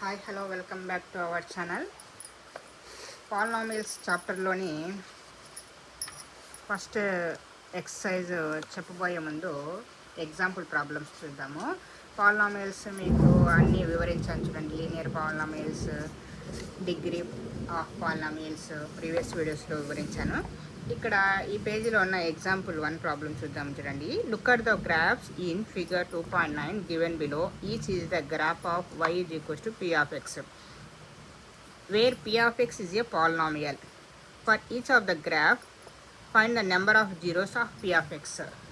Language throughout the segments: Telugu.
Hi hello welcome back to our channel. Polynomials చాప్టర్లోని ఫస్ట్ ఎక్సర్సైజ్ చెప్పబోయే ముందు ఎగ్జాంపుల్ ప్రాబ్లమ్స్ చూద్దాము. పాలినామియల్స్ మీకు అన్నీ వివరించాను చూడండి. Linear polynomials, degree of polynomials previous వీడియోస్లో వివరించాను. ఇక్కడ ఈ పేజీలో ఉన్న ఎగ్జాంపుల్ 1 ప్రాబ్లం చూద్దాం చూడండి. Look at the graphs in figure 2.9 given below. Each is the graph of y is equals to p of x, where p of x is a polynomial. For each of the graph, find the number of zeros of p of x.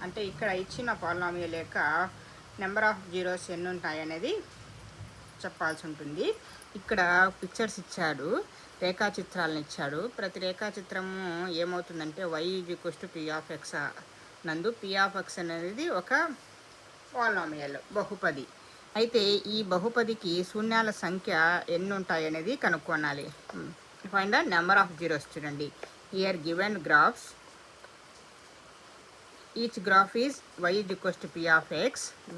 అంటే ఇక్కడ ఇచ్చిన పాలినామియల్ యొక్క నెంబర్ ఆఫ్ జీరోస్ ఎన్ని ఉంటాయి అనేది చెప్పాల్సి ఉంటుంది. ఇక్కడ పిక్చర్స్ ఇచ్చాడు, రేఖాచిత్రాలను ఇచ్చాడు. ప్రతి రేఖాచిత్రము ఏమవుతుందంటే y equals to p of x నందు p of x అనేది ఒక పాలినామియల్, బహుపది. అయితే ఈ బహుపదికి శూన్యాల సంఖ్య ఎన్ని ఉంటాయి అనేది కనుక్కోనాలి. Find the number of zeros. చూడండి, here given graphs, each graph is y equals to p of x,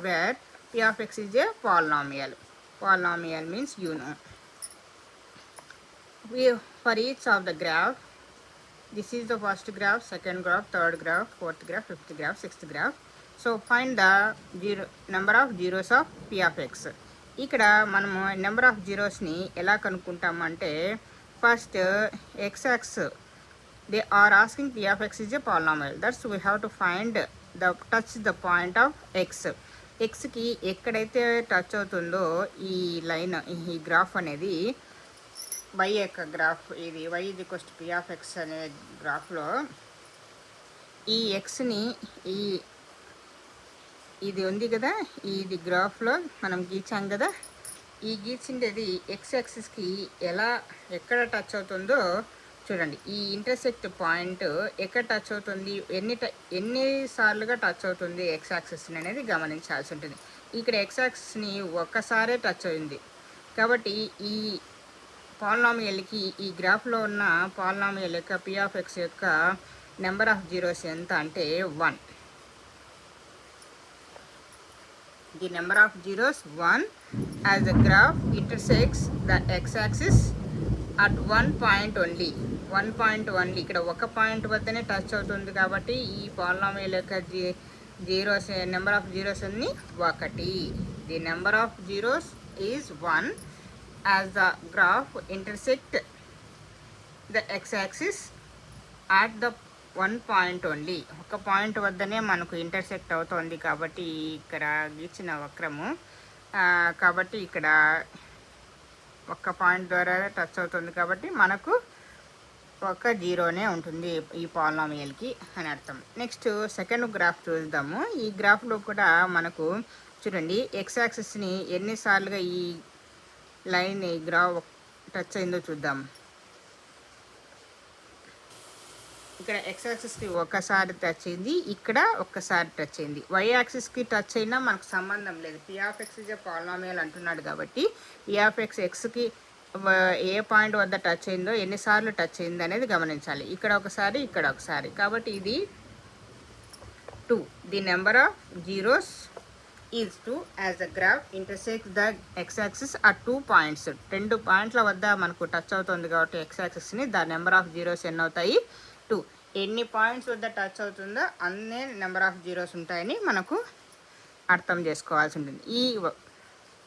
where p of x is a polynomial. Polynomial means you know. For each of the graph, this is the first graph, second graph, third graph, fourth graph, fifth graph, sixth graph. So find the number of zeros of p of x. ఇక్కడ మనము నెంబర్ ఆఫ్ జీరోస్ని ఎలా కనుక్కుంటాము అంటే, first x they are asking p of x is a polynomial. That's we have to find touch the point of x. xకి ఎక్కడైతే టచ్ అవుతుందో ఈ లైన్, ఈ గ్రాఫ్ అనేది y యొక్క గ్రాఫ్, ఇది y equals to p of x అనే గ్రాఫ్లో ఈ xని ఇది ఉంది కదా, ఇది గ్రాఫ్లో మనం గీచాం కదా, ఈ గీచిండేది x యాక్సిస్కి ఎక్కడ టచ్ అవుతుందో చూడండి. ఈ ఇంటర్సెక్ట్ పాయింట్ ఎక్కడ టచ్ అవుతుంది, ఎన్నిసార్లుగా టచ్ అవుతుంది x యాక్సిస్ని అనేది గమనించాల్సి ఉంటుంది. ఇక్కడ x యాక్సిస్ని ఒక్కసారే టచ్ అయింది కాబట్టి ఈ పాలినామియల్కి, ఈ గ్రాఫ్లో ఉన్న పాలినామియల్ యొక్క p of x యొక్క నెంబర్ ఆఫ్ జీరోస్ ఎంత అంటే 1. The number of zeros 1 as the graph intersects the x-axis at 1 point only. 1 point only. ఇక్కడ ఒక పాయింట్ వద్దనే టచ్ అవుతుంది కాబట్టి ఈ పాలినామియల్ యొక్క జీరోస్ నెంబర్ ఆఫ్ జీరోస్ అన్ని 1. The number of zeros is 1 as the graph intersect the x-axis at the 1 point only. ఒక పాయింట్ వద్దనే మనకు ఇంటర్సెక్ట్ అవుతుంది కాబట్టి ఇక్కడ గీచిన వక్రము, కాబట్టి ఇక్కడ ఒక్క పాయింట్ ద్వారా టచ్ అవుతుంది కాబట్టి మనకు ఒక జీరోనే ఉంటుంది ఈ పాలినామియల్కి అని అర్థం. నెక్స్ట్ సెకండ్ గ్రాఫ్ చూద్దాము. ఈ గ్రాఫ్లో కూడా మనకు చూడండి, x యాక్సిస్ని ఎన్నిసార్లుగా ఈ లైన్ ఈ గ్రాఫ్ టచ్ అయిందో చూద్దాం. ఇక్కడ x యాక్సిస్కి ఒక్కసారి టచ్ అయింది, ఇక్కడ ఒక్కసారి టచ్ అయింది. y యాక్సిస్కి టచ్ అయినా మనకు సంబంధం లేదు. p of x is a polynomial అంటున్నాడు కాబట్టి p of x xకి ఏ పాయింట్ వద్ద టచ్ అయిందో, ఎన్నిసార్లు టచ్ అయింది అనేది గమనించాలి. ఇక్కడ ఒకసారి, ఇక్కడ ఒకసారి, కాబట్టి ఇది 2. The number of zeros is 2 as the graph intersects the x axis at 2 points. 2 పాయింట్ల వద్ద మనకు టచ్ అవుతుంది కాబట్టి x యాక్సిస్ని, ద నెంబర్ ఆఫ్ జీరోస్ ఎన్ని అవుతాయి 2. ఎన్ని పాయింట్స్ వద్ద టచ్ అవుతుందో అన్నే నెంబర్ ఆఫ్ జీరోస్ ఉంటాయని మనకు అర్థం చేసుకోవాల్సి ఉంటుంది.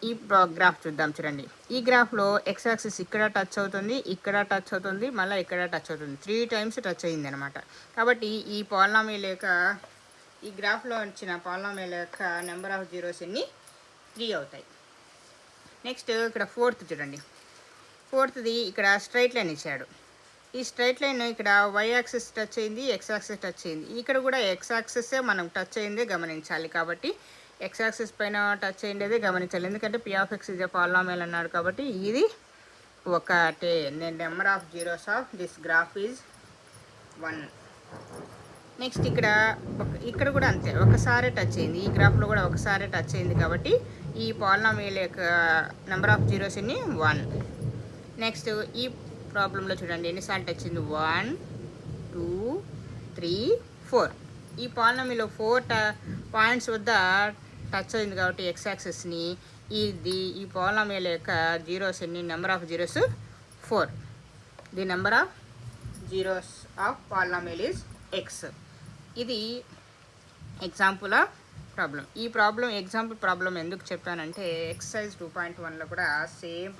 ఈ గ్రాఫ్ చూద్దాం చూడండి. ఈ గ్రాఫ్లో x యాక్సిస్ ఇక్కడ టచ్ అవుతుంది, ఇక్కడ టచ్ అవుతుంది, మళ్ళీ ఇక్కడ టచ్ అవుతుంది. 3 టైమ్స్ టచ్ అయింది అనమాట. కాబట్టి ఈ పాలినామియల్ యొక్క, ఈ గ్రాఫ్లో వచ్చిన పాలినామియల్ యొక్క నెంబర్ ఆఫ్ జీరోస్ ఎన్ని 3 అవుతాయి. నెక్స్ట్ ఇక్కడ ఫోర్త్ చూడండి. ఫోర్త్ది ఇక్కడ స్ట్రైట్ లైన్ ఇచ్చాడు. ఈ స్ట్రైట్ లైన్ ఇక్కడ y యాక్సిస్ టచ్ అయింది, x యాక్సిస్ టచ్ అయింది. ఇక్కడ కూడా x యాక్సిసే మనం టచ్ అయిందే గమనించాలి. కాబట్టి x యాక్సిస్ పైన టచ్ అయ్యేదే గమనించాలి, ఎందుకంటే p of x is a polynomial అన్నాడు కాబట్టి ఇది ఒకటే. Number of zeros of this graph is 1. Next ఇక్కడ కూడా అంతే, ఒకసారి టచ్ అయింది. ఈ గ్రాఫ్లో కూడా ఒకసారి టచ్ అయింది కాబట్టి ఈ పాలినామియల్ యొక్క నెంబర్ ఆఫ్ జీరోస్ ఎన్ని 1. నెక్స్ట్ ఈ ప్రాబ్లంలో చూడండి ఎన్నిసార్లు టచ్ అయింది 1, 2, 3, 4. ఈ పాలినామియల్లో 4 పాయింట్స్ వద్ద టచ్ అయింది కాబట్టి ఎక్స్ యాక్సెస్ని ఈ పాలినామియల్ యొక్క జీరోస్ ఎన్ని, number of zeros 4. The number of zeros of polynomial is X. ఇది ఎగ్జాంపుల్ ఆఫ్ ప్రాబ్లం. ఈ ప్రాబ్లం ఎగ్జాంపుల్ ప్రాబ్లం ఎందుకు చెప్పానంటే ఎక్సర్సైజ్ 2.1లో కూడా సేమ్